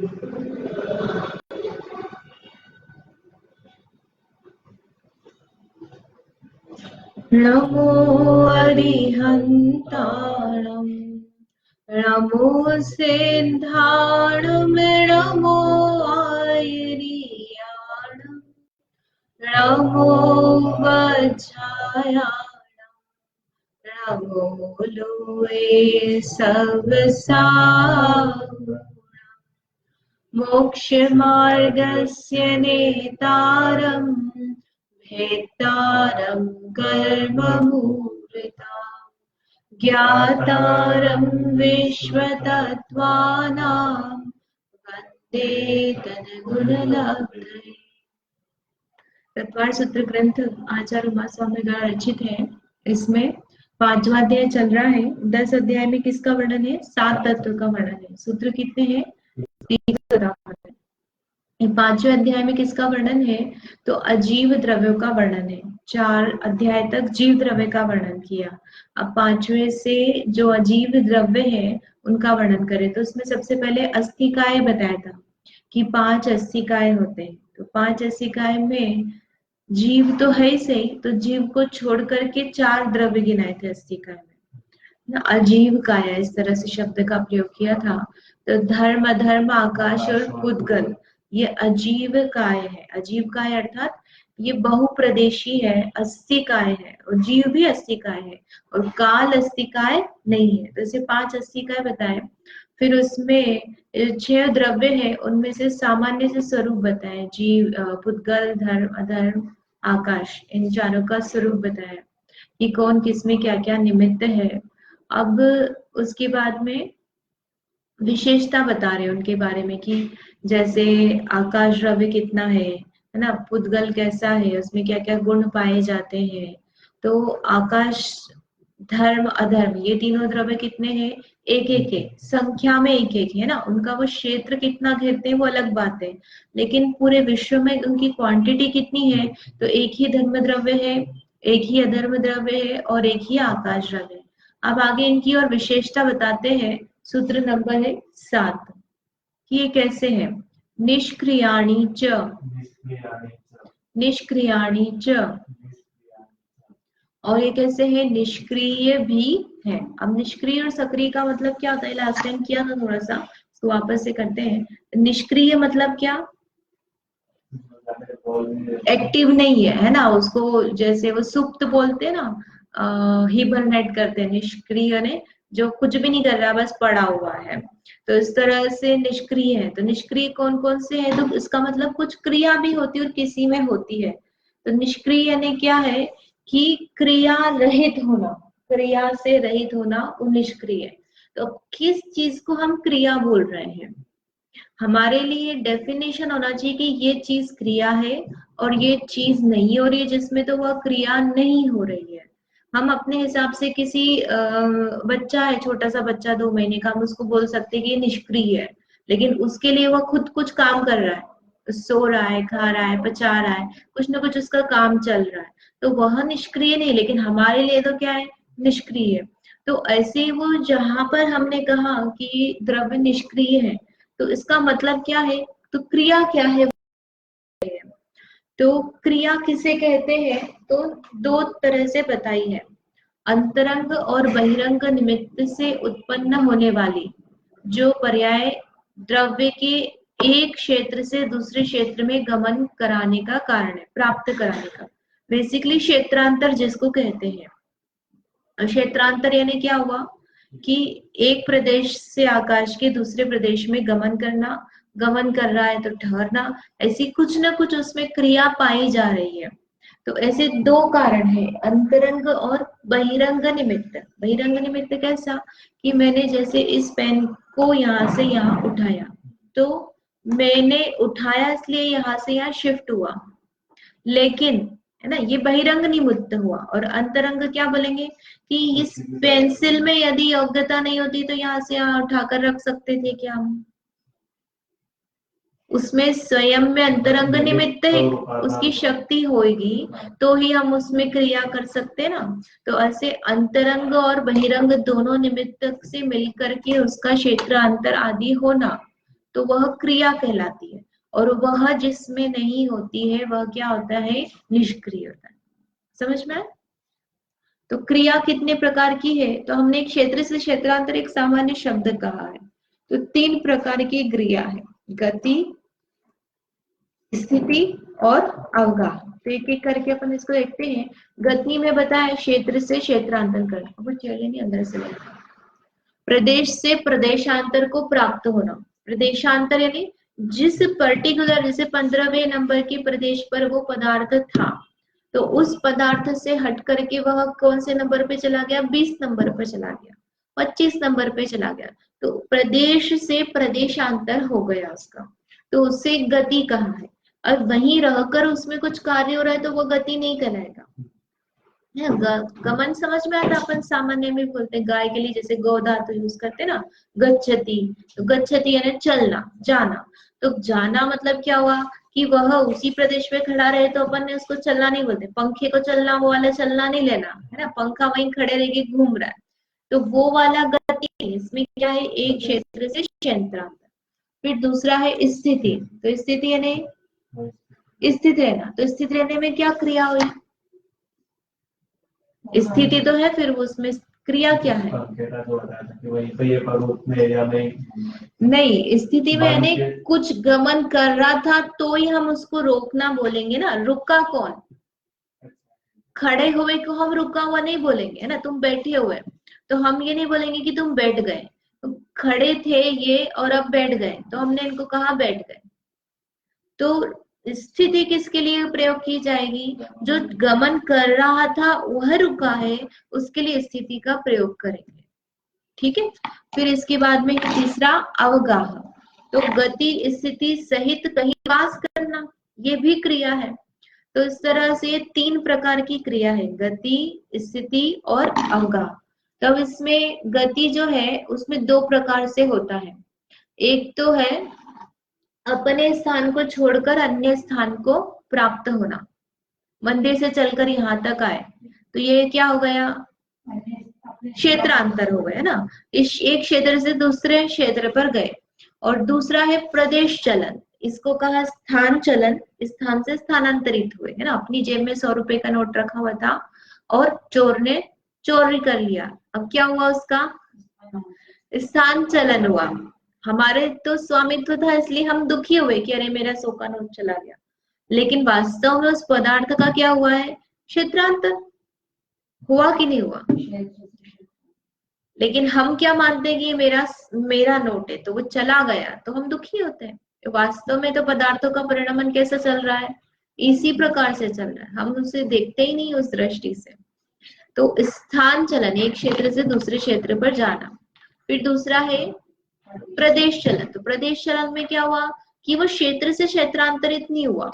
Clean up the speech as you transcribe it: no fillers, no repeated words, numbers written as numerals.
नमो अरिहन्ताणं नमो सिन्धाणं नमो आयर्याणं नमो वज्रायाणं नमो लोये सवसागुणं मोक्षमार्गस्य नेतारं भेत्तारं कर्ममूर्ता ज्ञातारं विश्वतत्त्वानां वन्दे तद्गुणलब्धये। तत्वार सूत्र ग्रंथ आचार्य उमास्वामी द्वारा रचित है। इसमें 5वां अध्याय चल रहा है। 10 अध्याय में किसका वर्णन है? 7 तत्व का वर्णन है। सूत्र कितने हैं? 3 है। 5वें अध्याय में किसका वर्णन है? तो अजीव द्रव्यों का वर्णन है। 4 अध्याय तक जीव द्रव्य का वर्णन किया। अब 5वें से जो अजीव द्रव्य है उनका वर्णन करें। तो उसमें सबसे पहले अस्थिकाय बताया था कि 5 अस्थिकाय होते हैं। तो 5 अस्थिकाय में जीव तो है ही सही, तो जीव को छोड़ करके 4 द्रव्य गिनाए थे अस्थिकाय में। अजीव काया इस तरह से शब्द का प्रयोग किया था। तो धर्म, अधर्म, आकाश और पुद्गल ये अजीव काय है। अजीव काय अर्थात ये बहुप्रदेशी है, अस्थिकाय है, और जीव भी अस्थिकाय है और काल अस्थिकाय नहीं है। तो इसे 5 अस्थिकाय बताए। फिर उसमें 6 द्रव्य है, उनमें से सामान्य से स्वरूप बताए। जीव, पुद्गल, धर्म, अधर्म, आकाश, इन चारों का स्वरूप बताया कि कौन किसमें क्या क्या निमित्त है। अब उसके बाद में विशेषता बता रहे हैं उनके बारे में कि जैसे आकाश द्रव्य कितना है ना, पुद्गल कैसा है, उसमें क्या क्या गुण पाए जाते हैं। तो आकाश, धर्म, अधर्म ये तीनों द्रव्य कितने हैं? एक एक है, संख्या में एक एक है ना। उनका वो क्षेत्र कितना घेरते हैं वो अलग बात है, लेकिन पूरे विश्व में उनकी क्वांटिटी कितनी है? तो एक ही धर्म द्रव्य है, एक ही अधर्म द्रव्य है और एक ही आकाश द्रव्य है। अब आगे इनकी और विशेषता बताते हैं। सूत्र नंबर है 7 कि ये कैसे है। निष्क्रियाणि च, निष्क्रियाणि च, और ये कैसे है? निष्क्रिय भी है। अब निष्क्रिय और सक्रिय का मतलब क्या होता है? लास्ट टाइम किया था थोड़ा सा, तो वापस से करते हैं। निष्क्रिय मतलब क्या? एक्टिव नहीं है, है ना। उसको जैसे वो सुप्त बोलते हैं ना, हिबरनेट करते हैं। निष्क्रिय ने जो कुछ भी नहीं कर रहा, बस पड़ा हुआ है, तो इस तरह से निष्क्रिय है। तो निष्क्रिय कौन कौन से है? तो इसका मतलब कुछ क्रिया भी होती है और किसी में होती है। तो निष्क्रिय यानी क्या है कि क्रिया रहित होना, क्रिया से रहित होना, वो निष्क्रिय है। तो किस चीज को हम क्रिया बोल रहे हैं? हमारे लिए डेफिनेशन होना चाहिए कि ये चीज क्रिया है और ये चीज नहीं हो रही है जिसमें तो वह क्रिया नहीं हो रही है। हम अपने हिसाब से किसी बच्चा है, छोटा सा बच्चा 2 महीने का, हम उसको बोल सकते हैं कि ये निष्क्रिय है, लेकिन उसके लिए वह खुद कुछ काम कर रहा है, सो रहा है, खा रहा है, पचा रहा है, कुछ ना कुछ उसका काम चल रहा है, तो वह निष्क्रिय नहीं। लेकिन हमारे लिए तो क्या है? निष्क्रिय है। तो ऐसे वो जहां पर हमने कहा कि द्रव्य निष्क्रिय है, तो इसका मतलब क्या है? तो क्रिया क्या है? तो क्रिया किसे कहते हैं? तो 2 तरह से बताई है। अंतरंग और बहिरंग निमित्त से उत्पन्न होने वाली जो पर्याय द्रव्य के एक क्षेत्र से दूसरे क्षेत्र में गमन कराने का कारण है, प्राप्त कराने का। बेसिकली क्षेत्रांतर जिसको कहते हैं। क्षेत्रांतर यानी क्या हुआ कि एक प्रदेश से आकाश के दूसरे प्रदेश में गमन करना, गमन कर रहा है तो ठहरना, ऐसी कुछ ना कुछ उसमें क्रिया पाई जा रही है। तो ऐसे 2 कारण है, अंतरंग और बहिरंग निमित्त। बहिरंग निमित्त कैसा कि मैंने जैसे इस पेन को यहाँ से यहाँ उठाया, तो मैंने उठाया इसलिए यहाँ से यहाँ शिफ्ट हुआ, लेकिन है ना, ये बहिरंग निमित्त हुआ। और अंतरंग क्या बोलेंगे कि इस पेंसिल में यदि योग्यता नहीं होती तो यहाँ से यहाँ उठाकर रख सकते थे क्या हम? उसमें स्वयं में अंतरंग निमित्त है, उसकी शक्ति होगी तो ही हम उसमें क्रिया कर सकते ना। तो ऐसे अंतरंग और बहिरंग दोनों निमित्त से मिलकर के उसका क्षेत्रांतर आदि होना, तो वह क्रिया कहलाती है, और वह जिसमें नहीं होती है वह क्या होता है, निष्क्रिय होता है। समझ में आया? तो क्रिया कितने प्रकार की है, तो हमने एक क्षेत्र से क्षेत्रांतर एक सामान्य शब्द कहा है। तो 3 प्रकार की क्रिया है, गति, स्थिति और अवगाह। तो एक एक करके अपन इसको देखते हैं। गति में बताया क्षेत्र से क्षेत्रांतर करना, वो चले नहीं अंदर से लेना। प्रदेश से प्रदेशांतर को प्राप्त होना। प्रदेशांतर यानी जिस पर्टिकुलर, जैसे 15वें नंबर के प्रदेश पर वो पदार्थ था, तो उस पदार्थ से हट करके वह कौन से नंबर पे चला गया, 20 नंबर पर चला गया, 25 नंबर पे चला गया, तो प्रदेश से प्रदेशांतर हो गया उसका, तो उसे गति कहा है। और वहीं रहकर उसमें कुछ कार्य हो रहा है तो वो गति नहीं कहलाएगा। गमन समझ में आता, अपन सामान्य में बोलते हैं गाय के लिए, जैसे गौ धातु यूज करते ना, गच्छति, तो गच्छति यानी चलना, जाना। तो जाना मतलब क्या हुआ कि वह उसी प्रदेश में खड़ा रहे, तो अपन ने उसको चलना नहीं बोलते। पंखे को चलना, वो वाला चलना नहीं लेना है ना, पंखा वहीं खड़े रह के घूम रहा है, तो वो वाला गति। इसमें क्या है, एक क्षेत्र से क्षेत्रांतर। फिर दूसरा है स्थिति, तो स्थिति यानी स्थित रहना। तो स्थित रहने में क्या क्रिया हुई, स्थिति तो है, फिर उसमें क्रिया क्या है, नहीं स्थिति में यानी कुछ गमन कर रहा था तो ही हम उसको रोकना बोलेंगे ना। रुका कौन, खड़े हुए को हम रुका हुआ नहीं बोलेंगे है ना, तुम बैठे हुए, तो हम ये नहीं बोलेंगे कि तुम बैठ गए। तो खड़े थे ये और अब बैठ गए, तो हमने इनको कहा बैठ गए। तो स्थिति किसके लिए प्रयोग की जाएगी, जो गमन कर रहा था वह रुका है, उसके लिए स्थिति का प्रयोग करेंगे। ठीक है। फिर इसके बाद में तीसरा अवगाह, तो गति स्थिति सहित कहीं वास करना, ये भी क्रिया है। तो इस तरह से 3 प्रकार की क्रिया है, गति, स्थिति और अवगाह। तब इसमें गति जो है उसमें 2 प्रकार से होता है। एक तो है अपने स्थान को छोड़कर अन्य स्थान को प्राप्त होना, मंदिर से चलकर यहाँ तक आए, तो ये क्या हो गया, क्षेत्रांतर हो गया ना, इस एक क्षेत्र से दूसरे क्षेत्र पर गए। और दूसरा है प्रदेश चलन, इसको कहा स्थान चलन, स्थान से स्थानांतरित हुए है ना। अपनी जेब में 100 रुपए का नोट रखा हुआ था और चोर ने चोरी कर लिया, अब क्या हुआ, उसका स्थान चलन हुआ। हमारे तो स्वामित्व था इसलिए हम दुखी हुए कि अरे मेरा 100 का नोट चला गया, लेकिन वास्तव में उस पदार्थ का क्या हुआ है, क्षेत्रांतर हुआ कि नहीं हुआ। लेकिन हम क्या मानते हैं कि मेरा नोट है तो वो चला गया, तो हम दुखी होते हैं। वास्तव में तो पदार्थों का परिणमन कैसा चल रहा है, इसी प्रकार से चल रहा है, हम उसे देखते ही नहीं उस दृष्टि से। तो स्थान चलन, एक क्षेत्र से दूसरे क्षेत्र पर जाना। फिर दूसरा है प्रदेश चलन, तो प्रदेश चलन में क्या हुआ कि वो क्षेत्र से क्षेत्रांतरित नहीं हुआ,